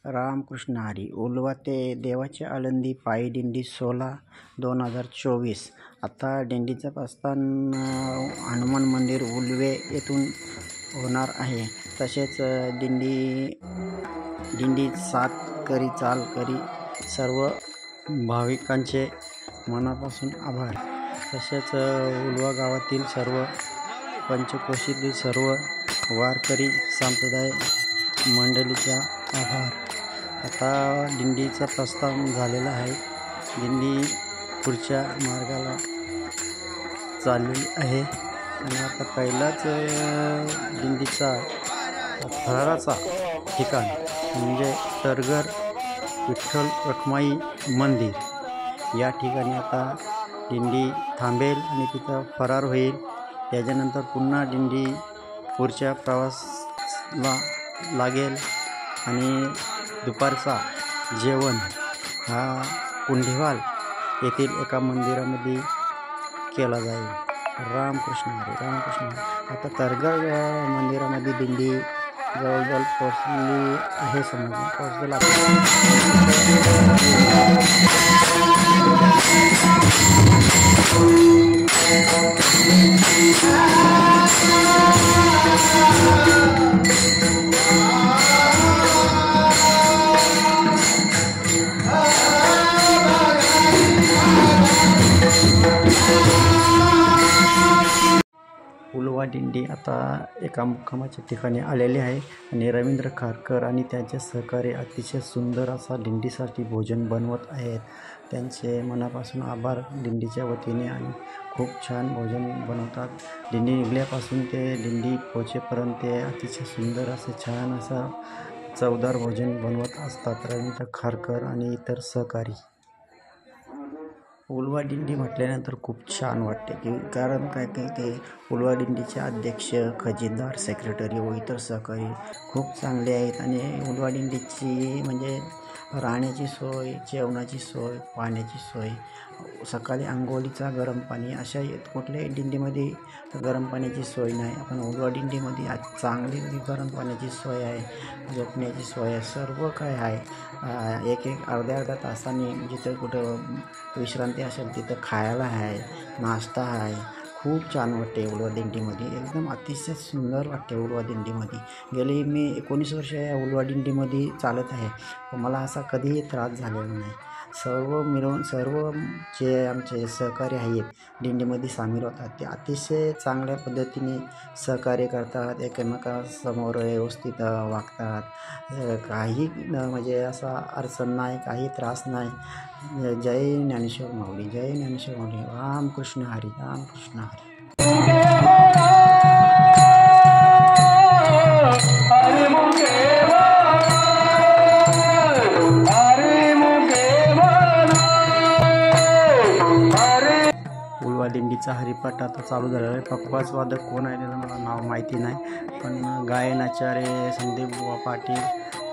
Ramakrishna Hari. Uvula ते देवाची आळंदी पायी दिंडी 16/2024. आता दिंडीचं प्रस्थान हनुमान मंदिर उल्वे येथून होणार आहे. तसेच दिंडी सात करी चाल करी. सर्व भाविकांचे मनापासून आभार. तसेच उल्वा गावातील सर्व पंचक्रोशीतील सर्व वारकरी संप्रदाय मंडळीचा आभार. आता दिंडीचा प्रस्थान झालेला आहे. दिंडी पुढच्या मार्गाला चाललेली आहे आणि आता पहिलाच दिंडीचा थराचा ठिकाण म्हणजे तरघर विठ्ठल रखुमाई मंदिर या ठिकाणी आता दिंडी थांबेल आणि तिथं फरार होईल. त्याच्यानंतर पुन्हा दिंडी पुढच्या प्रवासाला लागेल आणि दुपारचा जेवण हा कुंढेवाल येथील एका मंदिरामध्ये केला जाईल. रामकृष्ण हरी. रामकृष्ण हरी. आता तरघर मंदिरामध्ये दिंडी जवळजवळ पोचली आहे. समजलं पोचलेला उल्वा दिंडी आता एका मुक्कामाच्या ठिकाणी आलेली आहे आणि रवींद्र खारकर आणि त्यांचे सहकारी अतिशय सुंदर असा दिंडीसाठी भोजन बनवत आहेत. त्यांचे मनापासून आभार दिंडीच्या वतीने. आणि खूप छान भोजन बनवतात. दिंडी निघल्यापासून ते दिंडी पोहोचेपर्यंत ते अतिशय सुंदर असे छान असं चवदार भोजन बनवत असतात रवींद्र खारकर आणि इतर सहकारी. उल्वा दिंडी म्हटल्यानंतर खूप छान वाटते की कारण काय ते उल्वा दिंडीचे अध्यक्ष, खजिनदार, सेक्रेटरी व इतर सहकारी खूप चांगले आहेत. आणि उल्वा दिंडीची म्हणजे राहण्याची सोय, जेवणाची सोय, पाण्याची सोय, सकाळी अंघोळीचा गरम पाणी अशा कुठल्याही दिंडीमध्ये गरम पाण्याची सोय नाही. आपण उल्वा दिंडीमध्ये चांगली गरम पाण्याची सोय आहे, झोपण्याची सोय आहे, सर्व काय आहे. एक अर्ध्या तासाने जिथं कुठं विश्रांती असेल तिथं खायला आहे, नाश्ता आहे. खूप छान वाटते उल्वा दिंडीमध्ये. एकदम अतिशय सुंदर वाटते उल्वा दिंडीमध्ये. गेली मी 19 वर्ष या उल्वा दिंडीमध्ये चालत आहे. मला असा कधीही त्रास झालेला नाही. सर्व मिळून सर्व जे आमचे सहकारी आहेत दिंडीमध्ये सामील होतात ते अतिशय चांगल्या पद्धतीने सहकार्य करतात. एकमेकांसमोर व्यवस्थित वागतात. काही म्हणजे असा अडचण नाही, काही त्रास नाही. जय ज्ञानेश्वर माऊली. जय ज्ञानेश्वर माऊली. रामकृष्ण हरी. रामकृष्ण हरी. उल्वा दिंडीचा हरिपाठ आता चालू झालेला आहे. पखवाज वादक कोण आहे त्याचं मला नाव माहिती नाही, पण गायनाचार्य संदीप बुवा पाटील,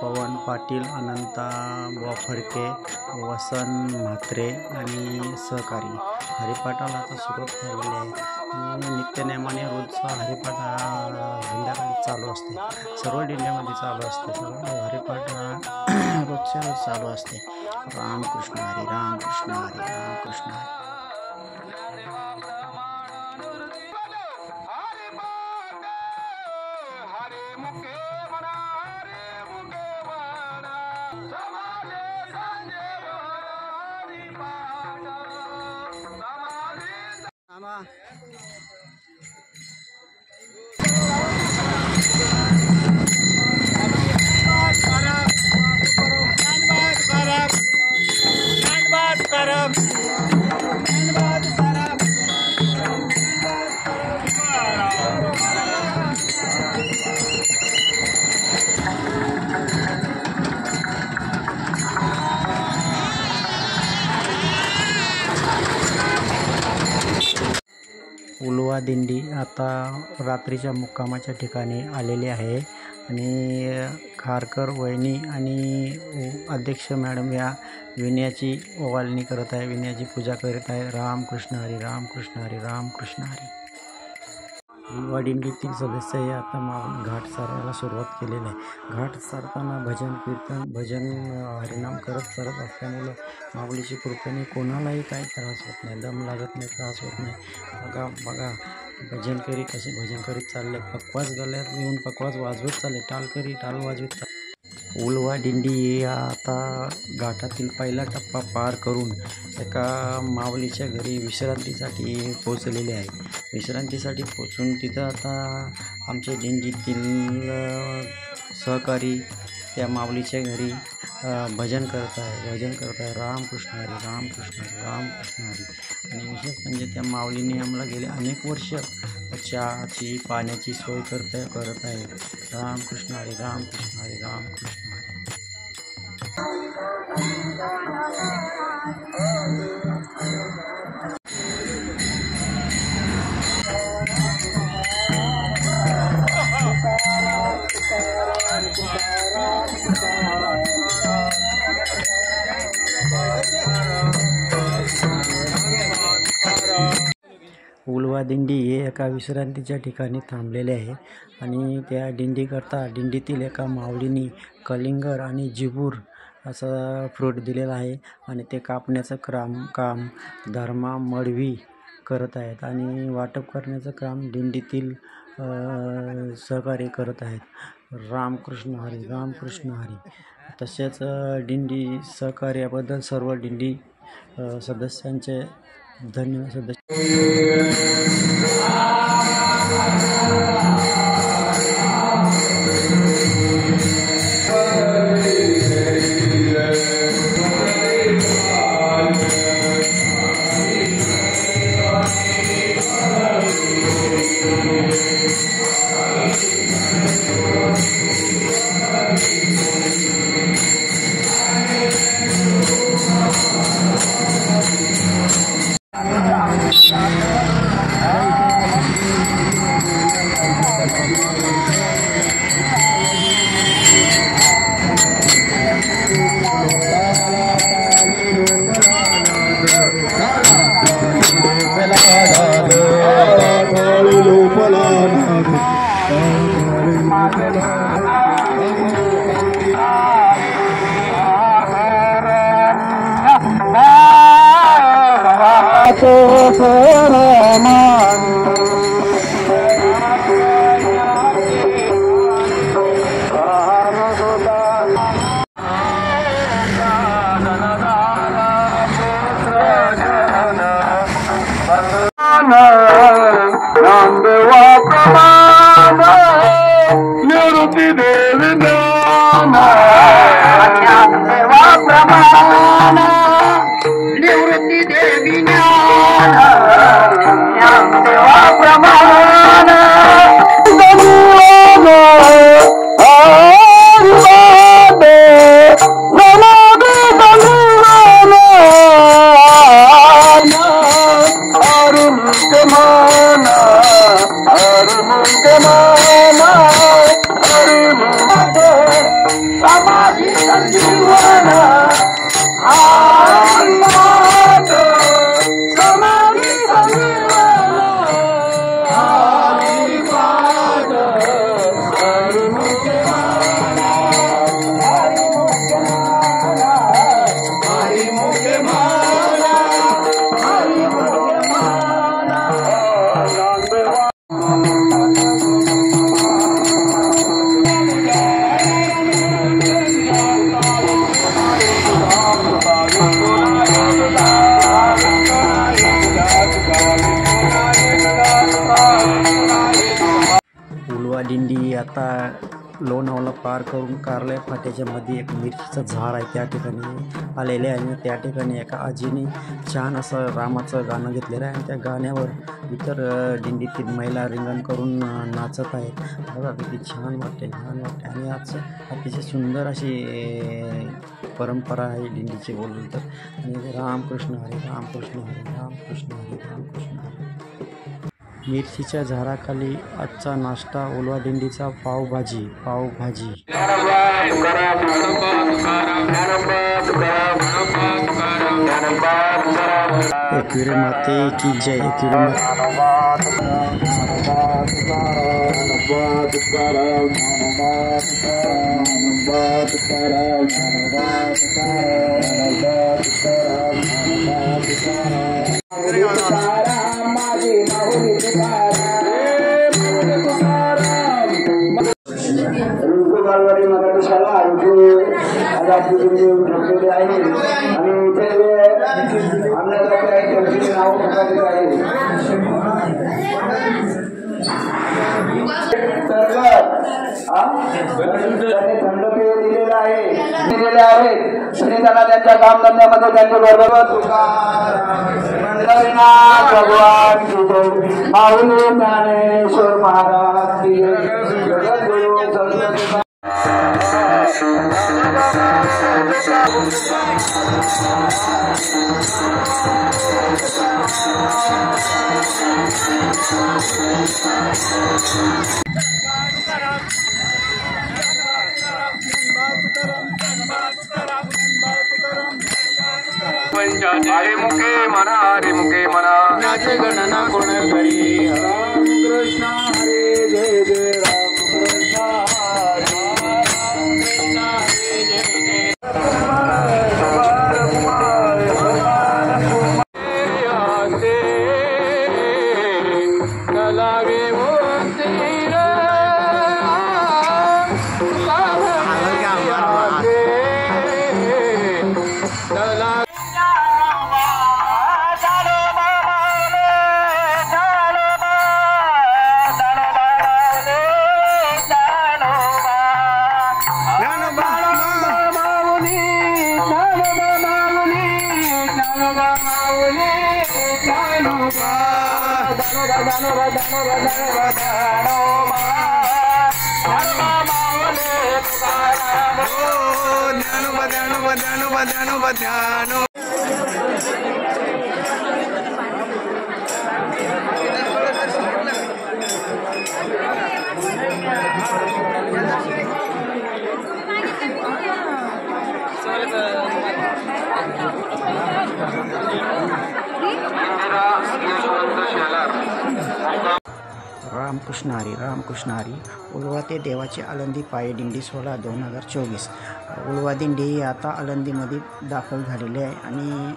पवन पाटील, अनंता बुवा फडके, वसंत म्हात्रे आणि सहकारी. हरिपाठाला आता सुरुवात झालेली आहे. नित्यनेमाने रोजचा हरिपाठ संध्याकाळी चालू असते. सर्व दिंड्यामध्ये चालू असते. सर्व हरिपाठ रोजच्या रोज चालू असते. रामकृष्ण हरी. रामकृष्ण हरी. रामकृष्ण हरी. उल्वा दिंडी आता रात्रीच्या मुक्कामाच्या ठिकाणी आलेली आहे आणि खारकर वहिनी आणि अध्यक्ष मॅडम या विनयाची ओवाळणी करत आहे, विनयाची पूजा करत आहे. रामकृष्ण हरी. रामकृष्ण हरी. रामकृष्ण हरी. उलवाडिंडीतील सदस्य हे आता घाट सारायला सुरुवात केलेली आहे. घाट सारताना भजन हरिनाम करत चालत असल्यामुळं माऊलीची कृपेने कोणालाही काही त्रास होत नाही, दम लागत नाही, त्रास होत नाही. बघा भजनकरी कसे भजन करीत चालले, पकवाज गळ्यात घेऊन पकवाज वाजवत चालले, टाल वाजवत चालले. उलवाडिंडी आता घाटातील पहिला टप्पा पार करून एका माऊलीच्या घरी विश्रांतीसाठी पोचलेले आहे. विश्रांतीसाठी पोचून तिथं आता आमच्या दिंडीतील सहकारी त्या माऊलीच्या घरी भजन करत आहे. रामकृष्ण हरी, रामकृष्ण हरी, रामकृष्ण हरी. आणि विशेष म्हणजे त्या माऊलीने आम्हाला गेले अनेक वर्ष चहाची पाण्याची सोय करत आहे. रामकृष्ण हरी, रामकृष्ण हरी, रामकृष्ण हरी. उलवादिंडी हे एका विश्रांतीच्या ठिकाणी थांबलेले आहे आणि त्या दिंडीतील एका माऊलींनी कलिंगर आणि जिबूर असं फ्रूट दिलेलं आहे आणि ते कापण्याचं काम धर्मा मडवी करत आहेत आणि वाटप करण्याचं काम दिंडीतील सहकारी करत आहेत. रामकृष्ण हरी, रामकृष्ण हरी. तसेच दिंडी सहकार्याबद्दल सर्व दिंडी सदस्यांचे धन्यवाद. निवृत्ती देवी प्रमाण निवृत्ती देवी प्रमाण दिंडी आता लोणावळा पार करून कारल्या फाट्याच्या मध्ये एक मिरचीचं झाड आहे त्या ठिकाणी आलेले आहे आणि त्या ठिकाणी एका आजीने छान असं रामाचं गाणं घेतलेलं आहे आणि त्या गाण्यावर इतर दिंडीतील महिला रिंगण करून नाचत आहेत. बघा किती छान वाटते आणि अतिशय सुंदर अशी परंपरा आहे दिंडीची बोलून तर. आणि रामकृष्ण हरी, रामकृष्ण हरी, रामकृष्ण हरी, रामकृष्ण हरी. मिरचीच्या झाडाखाली आजचा नाश्ता उलवादिंडीचा पावभाजी. एकविरा माते की जय. एकविरा बालवाडी मराठी शाळा आज आपली ठेवलेली आहे आणि इथे अन्नदाते त्यांची नाव प्रकाशित आहे. थंड पेय दिलेलं आहे दिलेले आहेत तरी त्यांना त्यांच्या कामधंद्यामध्ये त्यांच्या बरोबर पंढरीनाथ भगवान की जय. माऊली ज्ञानेश्वर महाराज की जय. जगद्गुरु संत हरे मुखे म्हणा नाचे गणना कोण करी. राम कृष्ण हरे जय जय राम कृष्ण रामकृष्ण हरी. रामकृष्ण हरी. उलवा ते देवाची आळंदी पायी दिंडी सोहळा 2024. उलवा दिंडी ही आता आळंदीमध्ये दाखल झालेली आहे आणि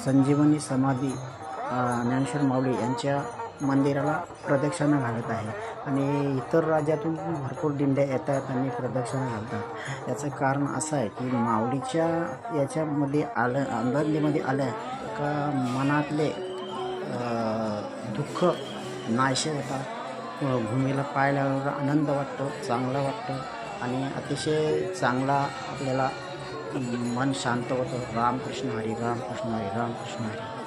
संजीवनी समाधी ज्ञानेश्वर माऊली यांच्या मंदिराला प्रदक्षिणा घालत आहे आणि इतर राज्यातून भरपूर दिंड्या येतात आणि प्रदक्षिणा घालतात. याचं कारण असं आहे की माऊलीच्या याच्यामध्ये आळंदीमध्ये आल्या का मनातले दुःख नाहीसे होतात. भूमीला पाय लागल्यावर आनंद वाटतो, चांगला वाटतो आणि अतिशय चांगला आपल्याला मन शांत होतं. रामकृष्ण हरी. रामकृष्ण हरी. रामकृष्ण हरी.